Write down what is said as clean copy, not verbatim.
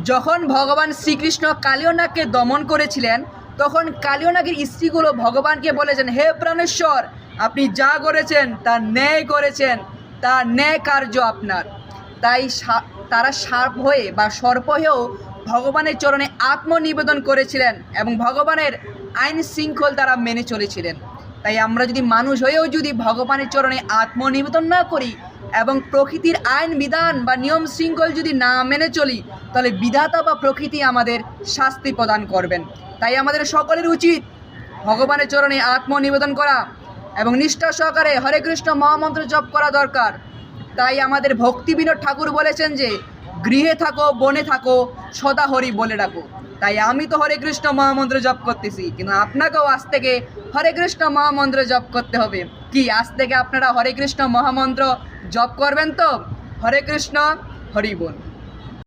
যখন ভগবান শ্রীকৃষ্ণ কালিয়নাগকে দমন করেছিলেন, তখন কালিয়নাগের স্ত্রীগুলো ভগবানকে বলেছেন, হে প্রাণেশ্বর, আপনি যা করেছেন তা ন্যায় করেছেন, তা ন্যায় কার্য আপনার। তাই তারা সাপ হয়ে বা সর্প হয়েও ভগবানের চরণে আত্মনিবেদন করেছিলেন এবং ভগবানের আইন শৃঙ্খল তারা মেনে চলেছিলেন। তাই আমরা যদি মানুষ হয়েও যদি ভগবানের চরণে আত্মনিবেদন না করি এবং প্রকৃতির আইন বিধান বা নিয়ম শৃঙ্খল যদি না মেনে চলি, তাহলে বিধাতা বা প্রকৃতি আমাদের শাস্তি প্রদান করবেন। তাই আমাদের সকলের উচিত ভগবানের চরণে আত্মনিবেদন করা এবং নিষ্ঠা সহকারে হরে কৃষ্ণ মহামন্ত্র জপ করা দরকার। তাই আমাদের ভক্তিবিনোদ ঠাকুর বলেছেন যে, গৃহে থাকো বনে থাকো সদা হরি বলে ডাকো। তাই আমি তো হরে কৃষ্ণ মহামন্ত্র জপ করতেছি, কিন্তু আপনাকেও আজ থেকে হরে কৃষ্ণ মহামন্ত্র জপ করতে হবে। কি আজ থেকে আপনারা হরে কৃষ্ণ মহামন্ত্র জপ করবেন তো? হরে কৃষ্ণ, হরি বল।